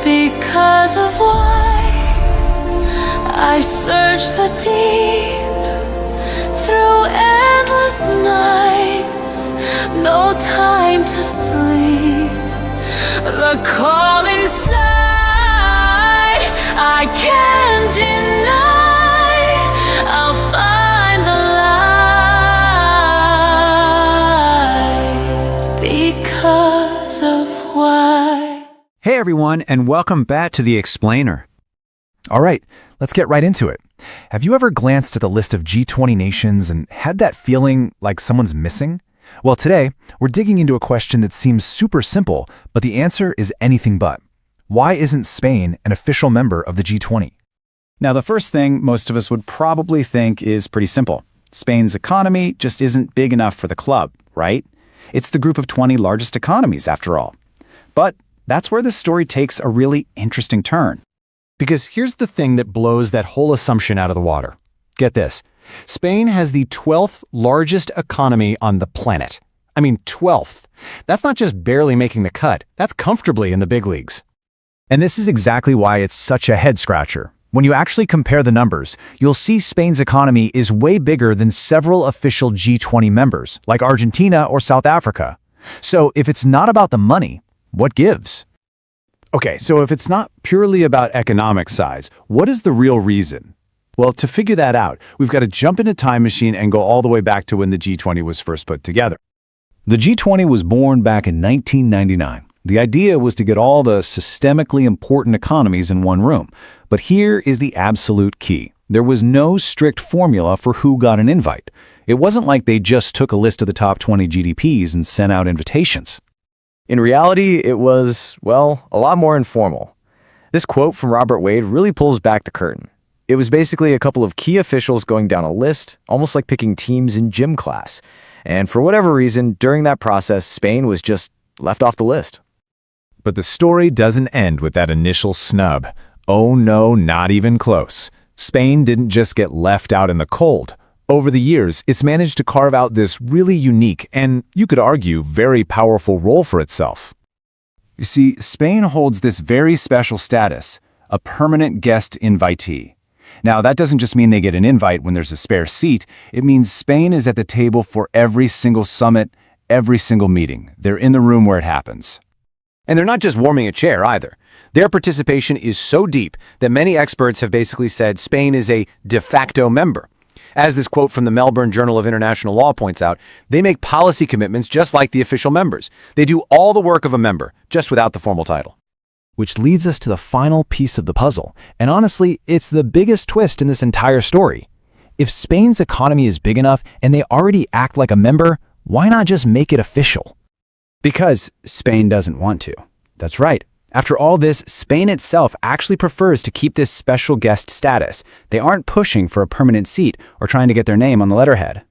Because of why I search the deep through endless nights, no time to sleep. The call inside I can't deny. I'll find the light because of why. Hey everyone, and welcome back to The Explainer. All right, let's get right into it. Have you ever glanced at the list of G20 nations and had that feeling like someone's missing? Well, today, we're digging into a question that seems super simple, but the answer is anything but. Why isn't Spain an official member of the G20? Now, the first thing most of us would probably think is pretty simple. Spain's economy just isn't big enough for the club, right? It's the group of 20 largest economies, after all. But that's where this story takes a really interesting turn. Because here's the thing that blows that whole assumption out of the water. Get this. Spain has the 12th largest economy on the planet. I mean, 12th. That's not just barely making the cut. That's comfortably in the big leagues. And this is exactly why it's such a head-scratcher. When you actually compare the numbers, you'll see Spain's economy is way bigger than several official G20 members, like Argentina or South Africa. So if it's not about the money, what gives? Okay, so if it's not purely about economic size, what is the real reason? Well, to figure that out, we've got to jump in a time machine and go all the way back to when the G20 was first put together. The G20 was born back in 1999. The idea was to get all the systemically important economies in one room. But here is the absolute key. There was no strict formula for who got an invite. It wasn't like they just took a list of the top 20 GDPs and sent out invitations. In reality, it was, well, a lot more informal. This quote from Robert Wade really pulls back the curtain. It was basically a couple of key officials going down a list, almost like picking teams in gym class. And for whatever reason, during that process, Spain was just left off the list. But the story doesn't end with that initial snub. Oh no, not even close. Spain didn't just get left out in the cold. Over the years, it's managed to carve out this really unique and, you could argue, very powerful role for itself. You see, Spain holds this very special status, a permanent guest invitee. Now, that doesn't just mean they get an invite when there's a spare seat. It means Spain is at the table for every single summit, every single meeting. They're in the room where it happens. And they're not just warming a chair either. Their participation is so deep that many experts have basically said Spain is a de facto member. As this quote from the Melbourne Journal of International Law points out, they make policy commitments just like the official members. They do all the work of a member, just without the formal title. Which leads us to the final piece of the puzzle. And honestly, it's the biggest twist in this entire story. If Spain's economy is big enough and they already act like a member, why not just make it official? Because Spain doesn't want to. That's right. After all this, Spain itself actually prefers to keep this special guest status. They aren't pushing for a permanent seat or trying to get their name on the letterhead.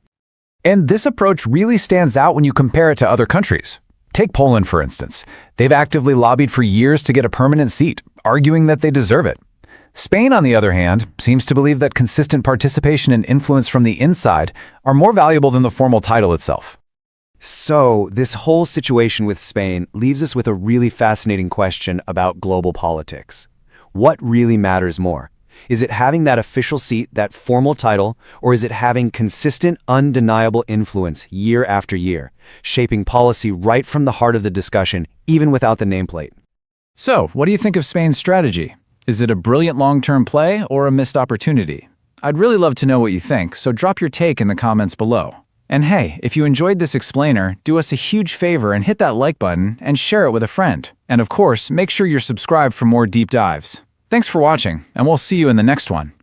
And this approach really stands out when you compare it to other countries. Take Poland, for instance. They've actively lobbied for years to get a permanent seat, arguing that they deserve it. Spain, on the other hand, seems to believe that consistent participation and influence from the inside are more valuable than the formal title itself. So, this whole situation with Spain leaves us with a really fascinating question about global politics. What really matters more? Is it having that official seat, that formal title, or is it having consistent, undeniable influence year after year, shaping policy right from the heart of the discussion, even without the nameplate? So, what do you think of Spain's strategy? Is it a brilliant long-term play or a missed opportunity? I'd really love to know what you think, so drop your take in the comments below. And hey, if you enjoyed this explainer, do us a huge favor and hit that like button and share it with a friend. And of course, make sure you're subscribed for more deep dives. Thanks for watching, and we'll see you in the next one.